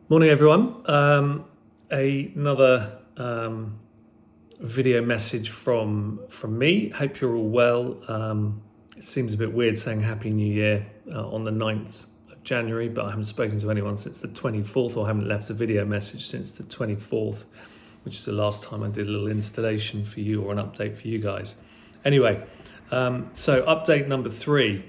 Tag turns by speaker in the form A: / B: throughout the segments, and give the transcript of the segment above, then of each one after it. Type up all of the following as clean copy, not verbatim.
A: Morning, everyone. Another video message from me. Hope you're all well. It seems a bit weird saying Happy New Year on the 9th of January, but I haven't spoken to anyone since the 24th, or haven't left a video message since the 24th, which is the last time I did a little installation for you or an update for you guys. Anyway, so update number 3.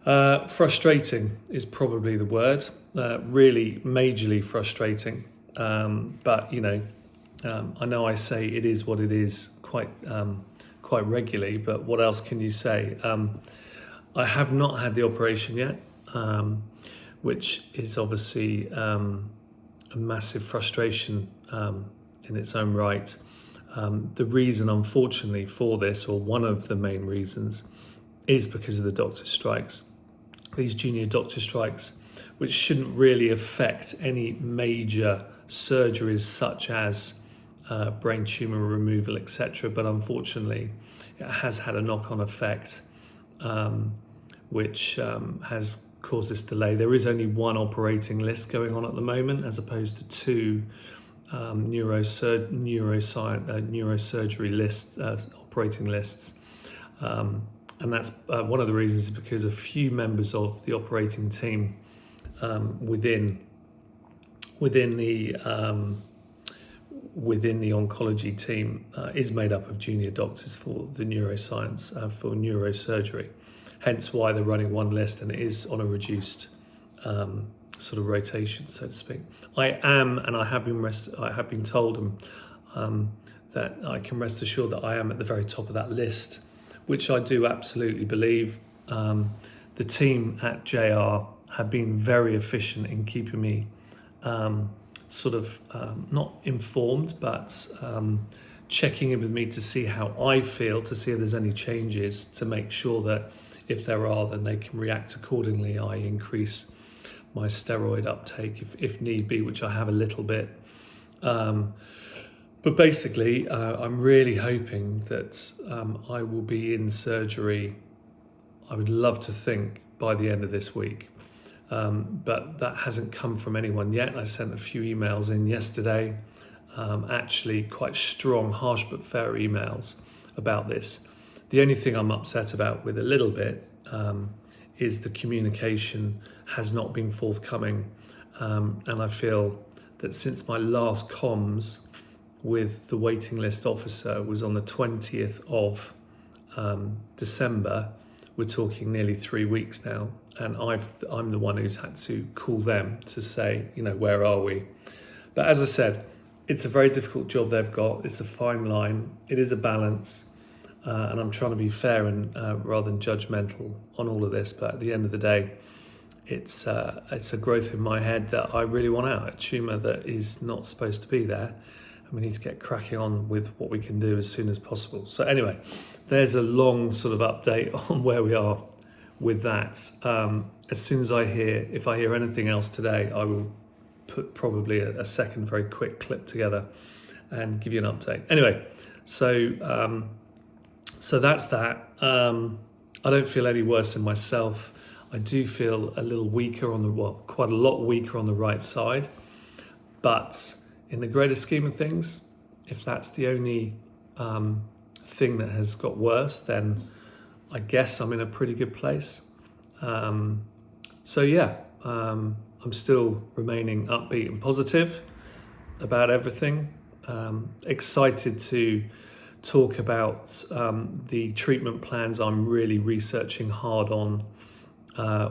A: Frustrating is probably the word. Really majorly frustrating. But I know I say it is what it is quite regularly. But what else can you say? I have not had the operation yet, which is obviously a massive frustration in its own right. The reason, unfortunately, for this, or one of the main reasons, is because of the doctor strikes. These junior doctor strikes, which shouldn't really affect any major surgeries such as brain tumour removal, etc. But unfortunately, it has had a knock-on effect, which has caused this delay. There is only one operating list going on at the moment, as opposed to two neurosurgery lists, operating lists. And that's one of the reasons, is because a few members of the operating team within the oncology team is made up of junior doctors for the neuroscience, for neurosurgery. Hence why they're running one list, and it is on a reduced sort of rotation, so to speak. I have been told that I can rest assured that I am at the very top of that list, which I do absolutely believe. The team at JR have been very efficient in keeping me not informed, but checking in with me to see how I feel, to see if there's any changes, to make sure that if there are, then they can react accordingly. I increase my steroid uptake if need be, which I have a little bit. But basically, I'm really hoping that I will be in surgery, I would love to think, by the end of this week. But that hasn't come from anyone yet. I sent a few emails in yesterday, actually quite strong, harsh but fair emails about this. The only thing I'm upset about with a little bit is the communication has not been forthcoming. And I feel that since my last comms with the waiting list officer was on the 20th of December, we're talking nearly 3 weeks now, and I'm the one who's had to call them to say, where are we? But as I said, it's a very difficult job they've got. It's a fine line. It is a balance, and I'm trying to be fair and rather than judgmental on all of this. But at the end of the day, it's a growth in my head that I really want out, a tumour that is not supposed to be there. And we need to get cracking on with what we can do as soon as possible. So anyway, there's a long sort of update on where we are with that. As soon as if I hear anything else today, I will put probably a second very quick clip together and give you an update. Anyway, so that's that. I don't feel any worse than myself. I do feel a little weaker quite a lot weaker on the right side, but in the greater scheme of things, if that's the only thing that has got worse, then I guess I'm in a pretty good place. I'm still remaining upbeat and positive about everything. Excited to talk about the treatment plans I'm really researching hard on.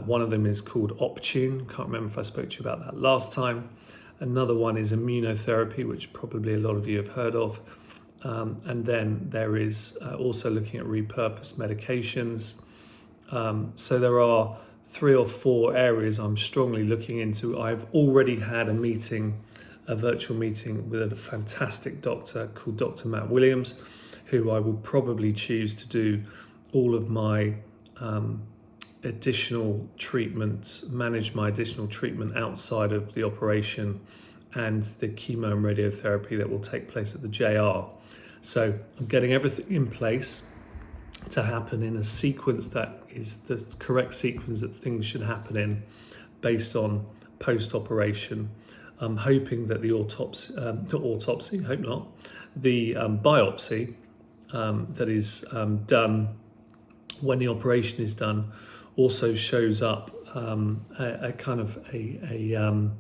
A: One of them is called Optune. Can't remember if I spoke to you about that last time. Another one is immunotherapy, which probably a lot of you have heard of. And then there is also looking at repurposed medications. So there are 3 or 4 areas I'm strongly looking into. I've already had a virtual meeting with a fantastic doctor called Dr. Matt Williams, who I will probably choose to do all of my additional treatment, manage my additional treatment outside of the operation and the chemo and radiotherapy that will take place at the JR. So I'm getting everything in place to happen in a sequence that is the correct sequence that things should happen in, based on post-operation I'm hoping that the hope not, the biopsy that is done when the operation is done also shows up a kind of a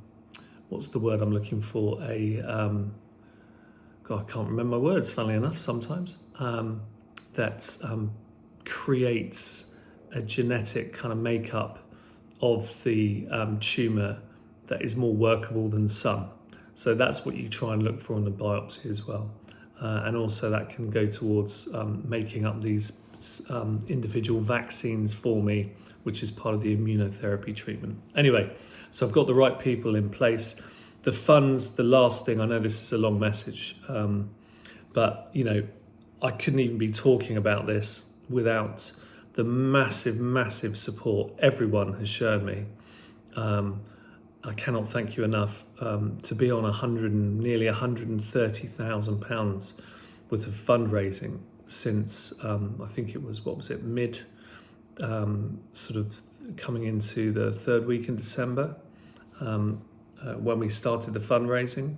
A: what's the word I'm looking for? God, I can't remember my words, funnily enough, sometimes. That creates a genetic kind of makeup of the tumour that is more workable than some. So that's what you try and look for in the biopsy as well. And also that can go towards making up these individual vaccines for me, which is part of the immunotherapy treatment. Anyway, so I've got the right people in place. The funds, the last thing, I know this is a long message, but I couldn't even be talking about this without the massive support everyone has shown me. I cannot thank you enough. To be on nearly £130,000 worth of fundraising since I think it was, mid sort of coming into the third week in December, when we started the fundraising,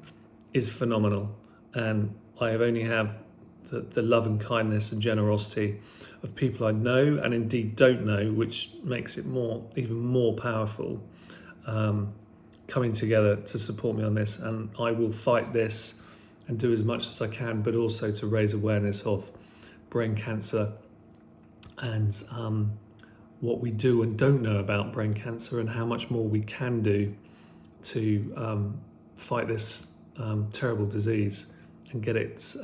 A: is phenomenal. And I only have the love and kindness and generosity of people I know and indeed don't know, which makes it even more powerful, coming together to support me on this. And I will fight this and do as much as I can, but also to raise awareness of brain cancer and what we do and don't know about brain cancer, and how much more we can do to fight this terrible disease and get it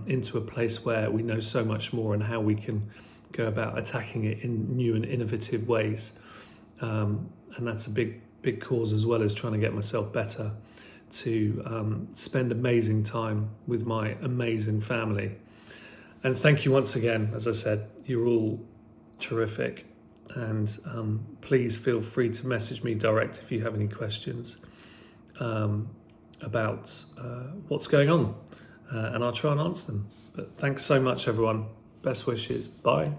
A: into a place where we know so much more, and how we can go about attacking it in new and innovative ways. And that's a big cause, as well as trying to get myself better, to spend amazing time with my amazing family. And thank you once again. As I said, you're all terrific. And please feel free to message me direct if you have any questions about what's going on, and I'll try and answer them. But thanks so much, everyone. Best wishes. Bye.